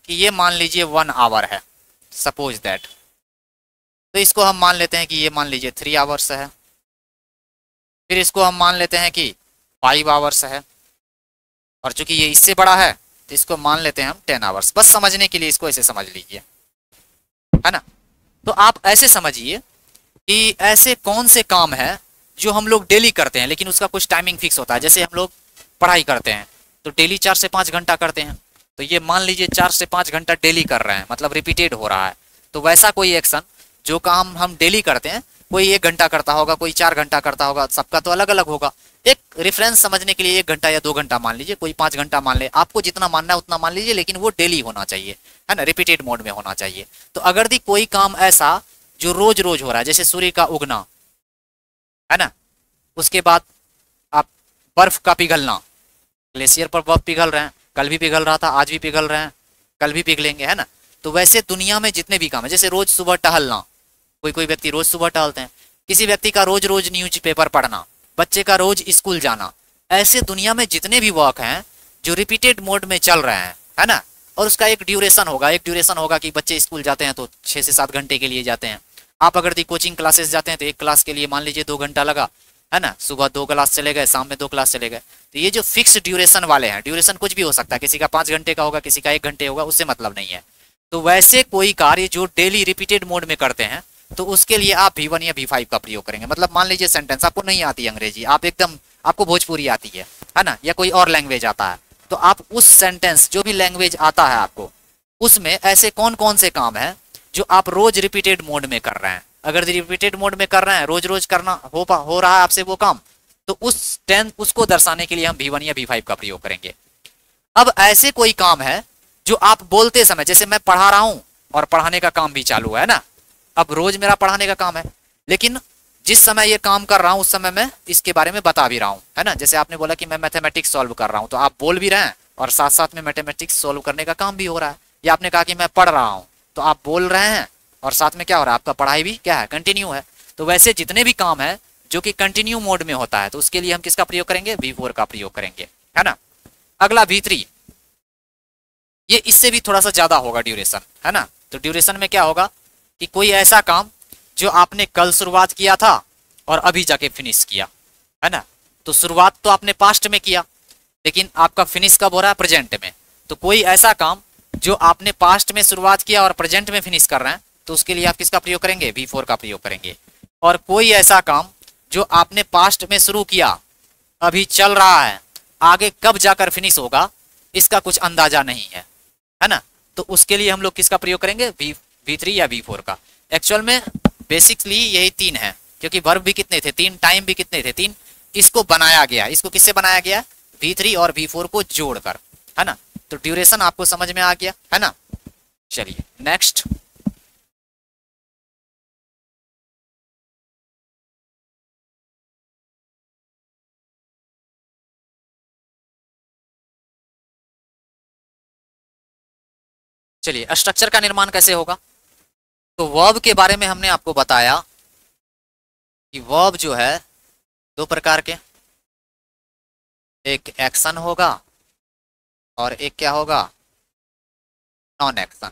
[SPEAKER 1] कि ये मान लीजिए 1 आवर है, सपोज दैट, तो इसको हम मान लेते हैं कि ये मान लीजिए 3 आवर्स है। फिर इसको हम मान लेते हैं कि 5 आवर्स है, और चूंकि ये इससे बड़ा है तो इसको मान लेते हैं हम 10 आवर्स। बस समझने के लिए इसको ऐसे समझ लीजिए, है ना। तो आप ऐसे समझिए कि ऐसे कौन से काम है जो हम लोग डेली करते हैं लेकिन उसका कुछ टाइमिंग फिक्स होता है। जैसे हम लोग पढ़ाई करते हैं तो डेली 4 से 5 घंटा करते हैं, तो ये मान लीजिए 4 से 5 घंटा डेली कर रहे हैं, मतलब रिपीटेड हो रहा है। तो वैसा कोई एक्शन जो काम हम डेली करते हैं, कोई 1 घंटा करता होगा, कोई 4 घंटा करता होगा, सबका तो अलग अलग होगा। एक रेफरेंस समझने के लिए 1 घंटा या 2 घंटा मान लीजिए, कोई 5 घंटा मान ले, आपको जितना मानना है उतना मान लीजिए, लेकिन वो डेली होना चाहिए, है ना, रिपीटेड मोड में होना चाहिए। तो अगर दी कोई काम ऐसा जो रोज रोज हो रहा है, जैसे सूर्य का उगना, है ना, उसके बाद आप बर्फ का पिघलना, ग्लेशियर पर बर्फ पिघल रहे हैं, कल भी पिघल रहा था, आज भी पिघल रहे हैं, कल भी पिघलेंगे, है ना। तो वैसे दुनिया में जितने भी काम है, जैसे रोज सुबह टहलना, कोई कोई व्यक्ति रोज सुबह टहलते हैं, किसी व्यक्ति का रोज रोज न्यूज पेपर पढ़ना, बच्चे का रोज स्कूल जाना, ऐसे दुनिया में जितने भी वर्क हैं जो रिपीटेड मोड में चल रहे हैं, है ना, और उसका एक ड्यूरेशन होगा। एक ड्यूरेशन होगा कि बच्चे स्कूल जाते हैं तो 6 से 7 घंटे के लिए जाते हैं। आप अगर दी कोचिंग क्लासेस जाते हैं तो एक क्लास के लिए मान लीजिए 2 घंटा लगा, है ना, सुबह 2 क्लास चले गए, शाम में 2 क्लास चले गए। तो ये जो फिक्स ड्यूरेशन वाले हैं, ड्यूरेशन कुछ भी हो सकता है, किसी का 5 घंटे का होगा, किसी का 1 घंटे होगा, उससे मतलब नहीं है। तो वैसे कोई कार्य जो डेली रिपीटेड मोड में करते हैं, तो उसके लिए आप V1 या V5 का प्रयोग करेंगे। मतलब मान लीजिए सेंटेंस आपको नहीं आती है अंग्रेजी, आप एकदम, आपको भोजपुरी आती है ना, या कोई और लैंग्वेज आता है, तो आप उस सेंटेंस जो भी लैंग्वेज आता है आपको, उसमें ऐसे कौन कौन से काम है जो आप रोज रिपीटेड मोड में कर रहे हैं। अगर रिपीटेड मोड में कर रहे हैं, रोज रोज करना हो रहा है आपसे वो काम, तो उस टेंस उसको दर्शाने के लिए हम V1 या V5 का प्रयोग करेंगे। अब ऐसे कोई काम है जो आप बोलते समय, जैसे मैं पढ़ा रहा हूं और पढ़ाने का काम भी चालू है ना, अब रोज मेरा पढ़ाने का काम है, लेकिन जिस समय ये काम कर रहा हूं उस समय मैं इसके बारे में बता भी रहा हूं, है ना। जैसे आपने बोला कि मैं मैथमेटिक्स सॉल्व कर रहा हूं, तो आप बोल भी रहे हैं और साथ साथ में मैथमेटिक्स सॉल्व करने का काम भी हो रहा है। या आपने कहा कि मैं पढ़ रहा हूं, तो आप बोल रहे हैं और साथ में क्या हो रहा है, आपका पढ़ाई भी क्या है, कंटिन्यू है। तो वैसे जितने भी काम है जो कि कंटिन्यू मोड में होता है, तो उसके लिए हम किसका प्रयोग करेंगे, V4 का प्रयोग करेंगे, है ना। अगला V3, ये इससे भी थोड़ा सा ज्यादा होगा ड्यूरेशन, है ना। तो ड्यूरेशन में क्या होगा कि कोई ऐसा काम जो आपने कल शुरुआत किया था और अभी जाके फिनिश किया, है ना। तो शुरुआत तो आपने पास्ट में किया, लेकिन आपका फिनिश कब हो रहा है, प्रेजेंट में। तो कोई ऐसा काम जो आपने पास्ट में शुरुआत किया और प्रेजेंट में फिनिश कर रहे हैं, तो उसके लिए आप किसका प्रयोग करेंगे, V4 का प्रयोग करेंगे। और कोई ऐसा काम जो आपने पास्ट में शुरू किया, अभी चल रहा है, आगे कब जाकर फिनिश होगा इसका कुछ अंदाजा नहीं है ना, तो उसके लिए हम लोग किसका प्रयोग करेंगे, V3 या V4 का। एक्चुअल में बेसिकली यही 3 है, क्योंकि वर्ब भी कितने थे 3, टाइम भी कितने थे 3, इसको बनाया गया, इसको किससे बनाया गया, V3 और V4 को जोड़कर, है ना। तो ड्यूरेशन आपको समझ में आ गया, है ना। चलिए नेक्स्ट, चलिए स्ट्रक्चर का निर्माण कैसे होगा। तो वर्ब के बारे में हमने आपको बताया कि वर्ब जो है 2 प्रकार के, एक एक्शन होगा और एक क्या होगा, नॉन एक्शन।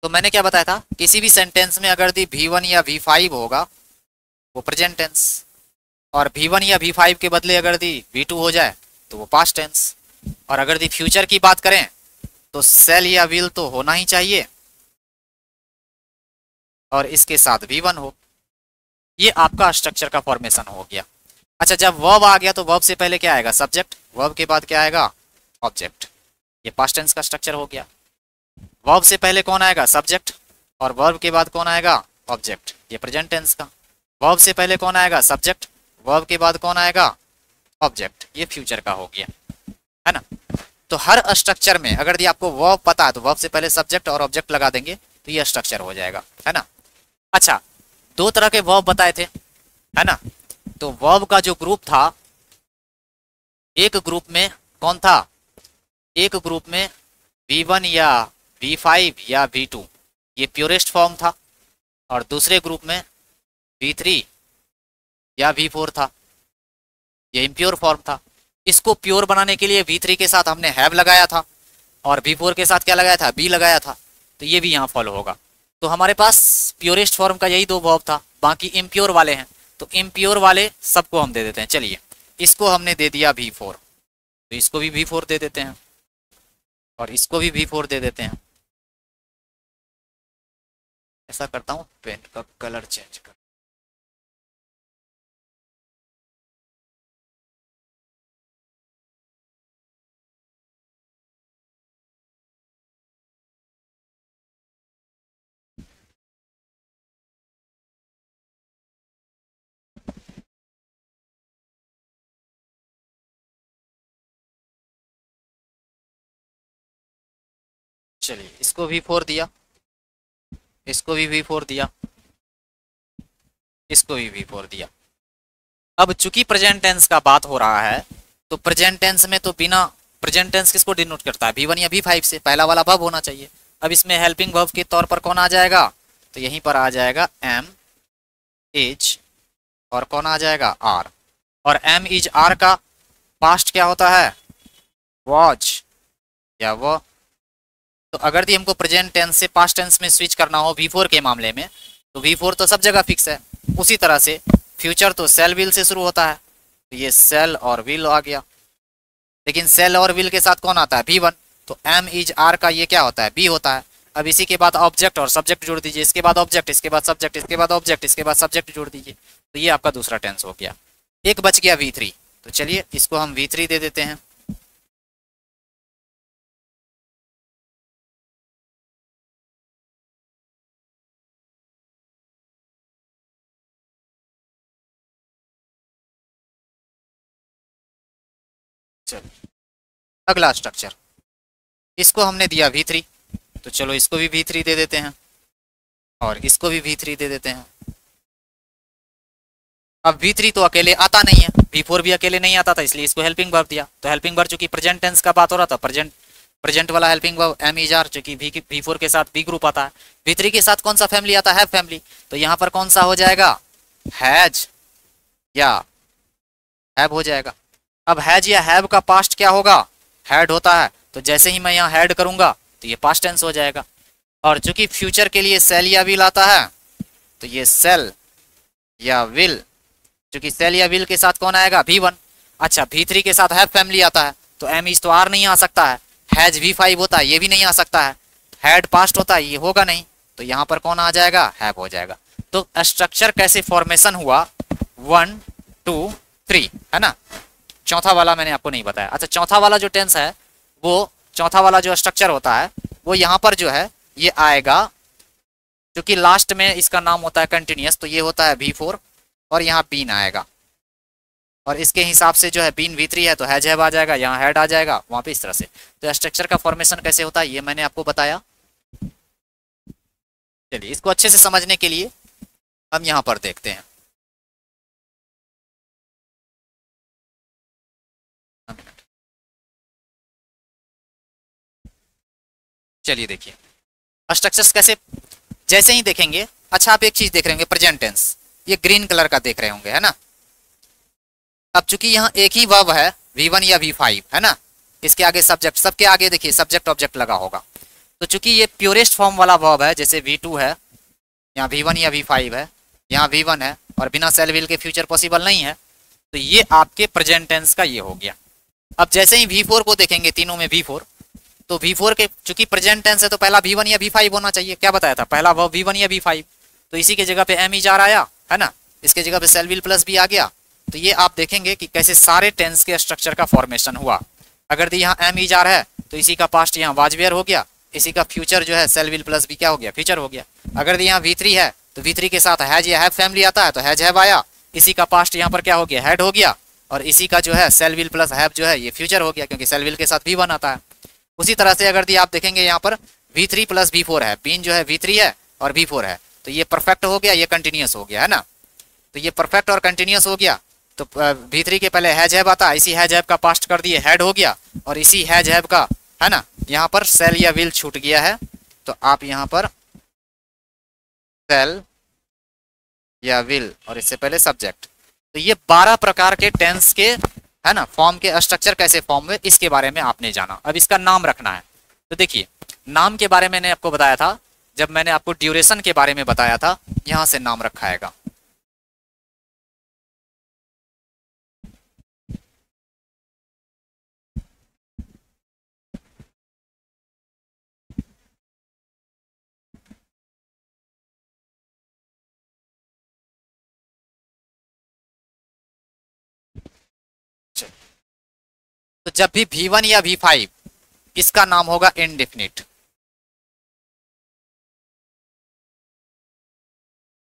[SPEAKER 1] तो मैंने क्या बताया था, किसी भी सेंटेंस में अगर दी V1 या V5 होगा वो प्रेजेंट टेंस, और V1 या V5 के बदले अगर दी V2 हो जाए तो वो पास्ट टेंस। और अगर दी फ्यूचर की बात करें तो सेल या विल तो होना ही चाहिए और इसके साथ V1 हो। ये आपका स्ट्रक्चर का फॉर्मेशन हो गया। अच्छा, जब वर्ब आ गया तो वर्ब से पहले क्या आएगा, सब्जेक्ट, वर्ब के बाद क्या आएगा, ऑब्जेक्ट। ये पास्ट टेंस का स्ट्रक्चर हो गया। वर्ब से पहले कौन आएगा, सब्जेक्ट, और वर्ब के बाद कौन आएगा, ऑब्जेक्ट, ये प्रेजेंट टेंस का। वर्ब से पहले कौन आएगा, सब्जेक्ट, वर्ब के बाद कौन आएगा, ऑब्जेक्ट, ये फ्यूचर का हो गया, है ना। तो हर स्ट्रक्चर में अगर ये आपको वर्ब पता है तो वर्ब से पहले सब्जेक्ट और ऑब्जेक्ट लगा देंगे तो ये स्ट्रक्चर हो जाएगा, है ना। अच्छा, 2 तरह के वर्ब बताए थे, है ना। तो वर्ब का जो ग्रुप था, एक ग्रुप में कौन था, एक ग्रुप में V1 या V5 या V2, ये प्योरेस्ट फॉर्म था, और दूसरे ग्रुप में V3 या V4 था, ये इम्प्योर फॉर्म था। इसको प्योर बनाने के लिए V3 के साथ हमने हैव लगाया था और V4 के साथ क्या लगाया था, बी लगाया था। तो ये भी यहाँ फॉलो होगा। तो हमारे पास प्योरेस्ट फॉर्म का यही 2 वर्ब था, बाकी इम्प्योर वाले हैं। तो इम्प्योर वाले सबको हम दे देते हैं। चलिए, इसको हमने दे दिया V4, तो इसको भी V4 दे देते हैं और इसको भी V4 दे देते हैं। ऐसा करता हूँ, पेन का कलर चेंज कर। चलिए इसको V4 दिया, इसको भी V4 दिया, इसको भी V4 दिया। अब चूंकि प्रेजेंट टेंस का बात हो रहा है, तो प्रेजेंट टेंस में तो बिना, प्रेजेंट टेंस किसको डिनोट करता है, V1 या V5 से, पहला वाला वर्ब होना चाहिए। अब इसमें हेल्पिंग वर्ब के तौर पर कौन आ जाएगा, तो यहीं पर आ जाएगा एम इज, और कौन आ जाएगा, आर। और एम इज आर का पास्ट क्या होता है, वॉज या वो। तो अगर दी हमको प्रेजेंट टेंस से पास्ट टेंस में स्विच करना हो V4 के मामले में, तो V4 तो सब जगह फिक्स है। उसी तरह से फ्यूचर तो सेल विल से शुरू होता है, तो ये सेल और विल आ गया। लेकिन सेल और विल के साथ कौन आता है, V1। तो एम इज आर का ये क्या होता है, बी होता है। अब इसी के बाद ऑब्जेक्ट और सब्जेक्ट जोड़ दीजिए, इसके बाद ऑब्जेक्ट, इसके बाद सब्जेक्ट, इसके बाद ऑब्जेक्ट, इसके बाद सब्जेक्ट जोड़ दीजिए, तो ये आपका दूसरा टेंस हो गया। एक बच गया V3, तो चलिए इसको हम V3 दे देते हैं। चलिए अगला स्ट्रक्चर, इसको हमने दिया V3, तो चलो इसको भी V3 दे देते हैं, और इसको भी V3 दे देते हैं। अब V3 तो अकेले आता नहीं है, V4 भी अकेले नहीं आता था, इसलिए इसको हेल्पिंग वर्ब दिया। तो हेल्पिंग वर्ब चूंकि प्रेजेंट टेंस का बात हो रहा था, प्रेजेंट प्रेजेंट वाला helping verb am is are, चूंकि V4 के साथ B ग्रुप आता है। V3 के साथ कौन सा फैमिली आता है, हैव फैमिली। तो यहाँ पर कौन सा हो जाएगा, हैज या हैव हो जाएगा। अब हैज या हैव का पास्ट क्या होगा, हैड होता है। तो जैसे ही मैं यहाँ हैड करूंगा तो ये पास्ट टेंस हो जाएगा। और चूंकि फ्यूचर के लिए सेल या विल आता है, तो ये सेल या विल, क्योंकि सेल या विल के साथ कौन आएगा, V1। अच्छा V3 के साथ हैव फैमिली आता है, तो एम इज तो आर नहीं आ सकता है, हैज V5 होता है, ये भी नहीं आ सकता है, हैड पास्ट होता है, ये होगा नहीं। तो यहाँ पर कौन आ जाएगा, हैव हो जाएगा। तो स्ट्रक्चर कैसे फॉर्मेशन हुआ, 1 2 3, है ना। चौथा वाला मैंने आपको नहीं बताया। अच्छा चौथा वाला जो टेंस है, वो चौथा वाला जो स्ट्रक्चर होता है, वो यहाँ पर जो है ये आएगा, क्योंकि लास्ट में इसका नाम होता है कंटिन्यूस, तो ये होता है V4, और यहाँ बीन आएगा। और इसके हिसाब से जो है बीन V3 है, तो हैज हैव आ जाएगा, यहाँ हैड आ जाएगा, वहां पे इस तरह से। तो स्ट्रक्चर का फॉर्मेशन कैसे होता है ये मैंने आपको बताया। चलिए इसको अच्छे से समझने के लिए हम यहाँ पर देखते हैं। चलिए देखिए स्ट्रक्चर्स कैसे, जैसे ही देखेंगे। अच्छा आप एक चीज देख रहे होंगे, प्रेजेंट टेंस, ये ग्रीन कलर का देख रहे होंगे, है ना। अब चूंकि यहाँ एक ही वर्ब है, V1 या V5, है ना, इसके आगे सब्जेक्ट, सबके आगे देखिए सब्जेक्ट ऑब्जेक्ट लगा होगा। तो चूंकि ये प्योरेस्ट फॉर्म वाला वर्ब है, जैसे V2 है, यहाँ V1 या V5 है, यहाँ V1 है, और बिना सेल विल के फ्यूचर पॉसिबल नहीं है, तो ये आपके प्रेजेंट टेंस का ये हो गया। अब जैसे ही V4 को देखेंगे, तीनों में V4, तो V4 के चूंकि प्रेजेंट टेंस है, तो पहला V1 या V5 होना चाहिए। क्या बताया था, पहला वर्ब V1 या V5, तो इसी के जगह पे एम इज आर आया, है ना, इसके जगह पे सेल विल प्लस भी आ गया। तो ये आप देखेंगे कि कैसे सारे टेंस के स्ट्रक्चर का फॉर्मेशन हुआ। अगर यहाँ एम इज आर है, तो इसी का पास्ट यहाँ वाज वेयर हो गया, इसी का फ्यूचर जो है सेल विल प्लस भी क्या हो गया, फ्यूचर हो गया। अगर यहाँ V3 है, तो V3 के साथ हैज या हैव फैमिली आता है, तो हैज हैव आया, इसी का पास्ट यहाँ पर क्या हो गया, हैड हो गया, और इसी का जो है सेल विल प्लस हैव जो है ये फ्यूचर हो गया, क्योंकि सेल विल के साथ V1 आता है। उसी तरह से अगर आप देखेंगे यहाँ पर V3 प्लस V4 है, बीन जो है V3 है और V4 है, तो ये परफेक्ट हो गया, ये कंटिन्यूस हो गया, है ना। तो ये परफेक्ट और कंटिन्यूस हो गया। तो V3 के पहले हैज हैव आता है, इसी हैज हैव का पास्ट कर दिए हैड हो गया, और इसी हैज हैव का, है ना, यहाँ पर सेल या विल छूट गया है, तो आप यहाँ पर सेल या विल और इससे पहले सब्जेक्ट। तो ये 12 प्रकार के टेंस के, है ना, फॉर्म के स्ट्रक्चर कैसे फॉर्म हुए, इसके बारे में आपने जाना। अब इसका नाम रखना है। तो देखिए नाम के बारे में मैंने आपको बताया था, जब मैंने आपको ड्यूरेशन के बारे में बताया था, यहां से नाम रखा है। जब भी V1 या V5, इसका नाम होगा इंडेफिनिट,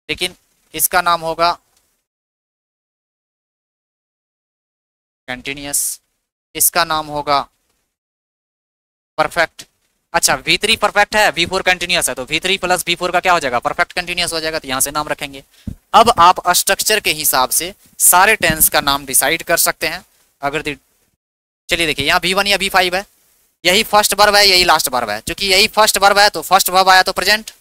[SPEAKER 1] लेकिन इसका नाम होगा कंटिन्यूअस, इसका नाम होगा परफेक्ट। अच्छा, V3 परफेक्ट है, V4 कंटिन्यूअस है, तो V3 प्लस V4 का क्या हो जाएगा, परफेक्ट कंटिन्यूअस हो जाएगा, तो यहां से नाम रखेंगे। अब आप स्ट्रक्चर के हिसाब से सारे टेंस का नाम डिसाइड कर सकते हैं। अगर चलिए देखिए, यहाँ V1 या V5 है, यही फर्स्ट वर्ब है, यही लास्ट वर्ब है। चूंकि यही फर्स्ट वर्ब है तो फर्स्ट वर्ब आया तो प्रेजेंट,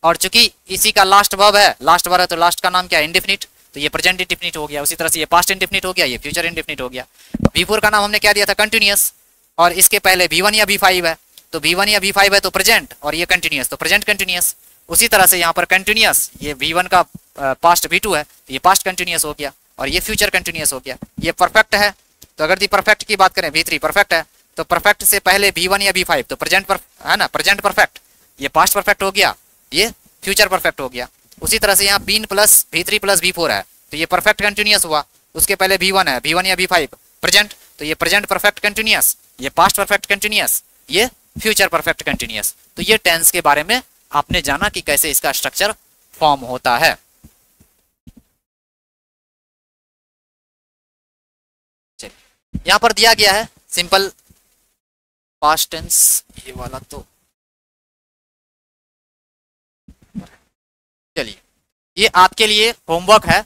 [SPEAKER 1] और चूंकि इसी का लास्ट वर्ब है, लास्ट वर्ब है, तो लास्ट का नाम क्या है, इंडेफिनिट, तो ये प्रेजेंट इंडेफिनिट हो गया। उसी तरह से ये पास्ट इंडेफिनिट हो गया, ये फ्यूचर इंडेफिनिट हो गया। V4 का नाम हमने क्या दिया था, कंटिन्यूअस, और इसके पहले V1 या V5 है, तो V1 या V5 है तो प्रेजेंट, और ये कंटिन्यूअस तो प्रेजेंट कंटिन्यूअस। उसी तरह से यहाँ पर कंटिन्यूअस, ये V1 का पास्ट V2 है, तो ये पास्ट कंटिन्यूअस हो गया, और ये फ्यूचर कंटिन्यूअस हो गया। ये परफेक्ट है, तो अगर दी परफेक्ट की बात करें, V3 परफेक्ट है, तो परफेक्ट से पहले V1 या V5 तो प्रेजेंट है ना, प्रेजेंट परफेक्ट, ये पास्ट परफेक्ट हो गया, ये फ्यूचर परफेक्ट हो गया। उसी तरह से यहाँ B plus V3 plus V4 है, तो ये परफेक्ट कंटिन्यूअस हुआ। उसके पहले V1 है, V1 या V5 प्रेजेंट, तो ये प्रेजेंट परफेक्ट कंटिन्यूअस, ये पास्ट परफेक्ट कंटिन्यूअस, ये फ्यूचर परफेक्ट कंटिन्यूअस। तो ये टेंस के बारे में आपने जाना कि कैसे इसका स्ट्रक्चर फॉर्म होता है। चलिए, यहां पर दिया गया है सिंपल पास्ट टेंस, ये वाला तो चलिए, ये आपके लिए होमवर्क है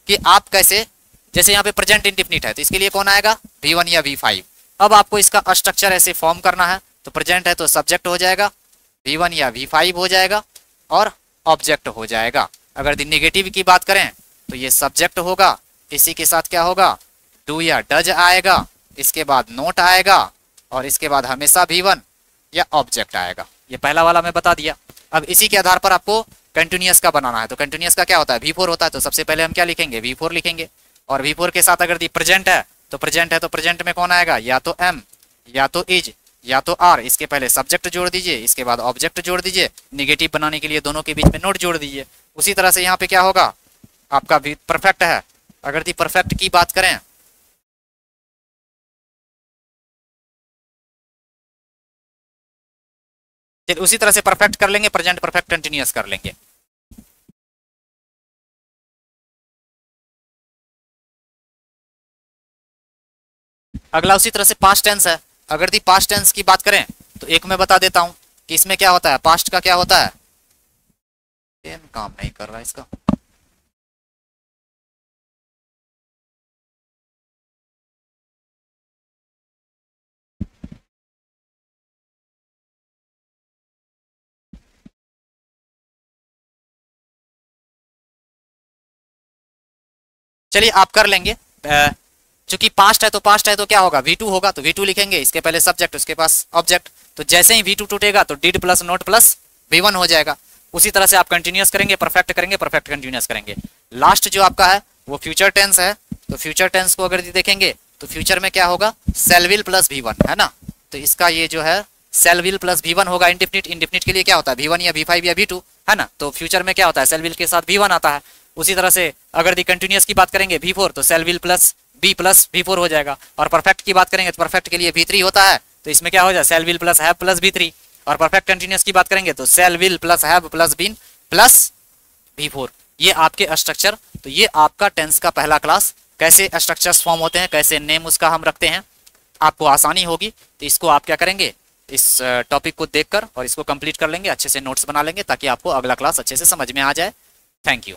[SPEAKER 1] कि आप कैसे, जैसे यहाँ पे प्रेजेंट इंडेफिनिट है, तो इसके लिए कौन आएगा, V1 या V5। अब आपको इसका स्ट्रक्चर ऐसे फॉर्म करना है, तो प्रेजेंट है तो सब्जेक्ट हो जाएगा, V1 या V5 हो जाएगा, और ऑब्जेक्ट हो जाएगा। अगर नेगेटिव की बात करें तो ये सब्जेक्ट होगा, इसी के साथ क्या होगा, डू या डज आएगा, इसके बाद नोट आएगा, और इसके बाद हमेशा V1 या ऑब्जेक्ट आएगा। ये पहला वाला मैं बता दिया। अब इसी के आधार पर आपको कंटिन्यूअस का बनाना है, तो कंटिन्यूअस का क्या होता है, V4 होता है, तो सबसे पहले हम क्या लिखेंगे, V4 लिखेंगे, और V4 के साथ अगर दी प्रेजेंट है तो प्रेजेंट में कौन आएगा, या तो M, या तो इज, या तो R, इसके पहले सब्जेक्ट जोड़ दीजिए, इसके बाद ऑब्जेक्ट जोड़ दीजिए, निगेटिव बनाने के लिए दोनों के बीच में नोट जोड़ दीजिए। उसी तरह से यहाँ पे क्या होगा, आपका भी परफेक्ट है, अगर दी परफेक्ट की बात करें उसी तरह से परफेक्ट कर लेंगे, प्रेजेंट परफेक्ट कंटिन्यूअस कर लेंगे। अगला उसी तरह से पास्ट टेंस है। अगर दी पास्ट टेंस की बात करें तो एक मैं बता देता हूं कि इसमें क्या होता है, पास्ट का क्या होता है, पेन काम नहीं कर रहा है इसका, चलिए आप कर लेंगे। चूंकि पास्ट है तो क्या होगा, V2 होगा, तो V2 लिखेंगे, इसके पहले सब्जेक्ट, उसके पास ऑब्जेक्ट, तो जैसे ही V2 टूटेगा तो did plus not plus V1 हो जाएगा। उसी तरह से आप कंटिन्यूअस करेंगे, परफेक्ट करेंगे, परफेक्ट कंटिन्यूअस करेंगे। लास्ट जो आपका है वो फ्यूचर टेंस है, तो फ्यूचर टेंस को अगर देखेंगे तो फ्यूचर में क्या होगा, सेल विल प्लस V1 है ना, तो इसका ये जो है सेल विल प्लस V1 होगा। इंडेफिनिट, इंडेफिनिट के लिए क्या होता है, V1 या V5 या V2 है ना, तो फ्यूचर में क्या होता है, सेल विल के साथ V1 आता है। उसी तरह से अगर दी कंटिन्यूअस की बात करेंगे V4, तो shall will plus B plus V4 हो जाएगा। और परफेक्ट की बात करेंगे तो परफेक्ट के लिए V3 होता है, तो इसमें क्या हो जाए, shall will plus have plus V3। और परफेक्ट कंटिन्यूअस की बात करेंगे तो shall will plus have plus been plus V4। ये आपके स्ट्रक्चर, तो ये आपका टेंस का पहला क्लास, कैसे स्ट्रक्चर्स फॉर्म होते हैं, कैसे नेम उसका हम रखते हैं, आपको आसानी होगी। तो इसको आप क्या करेंगे, इस टॉपिक को देखकर और इसको कंप्लीट कर लेंगे, अच्छे से नोट्स बना लेंगे, ताकि आपको अगला क्लास अच्छे से समझ में आ जाए। Thank you.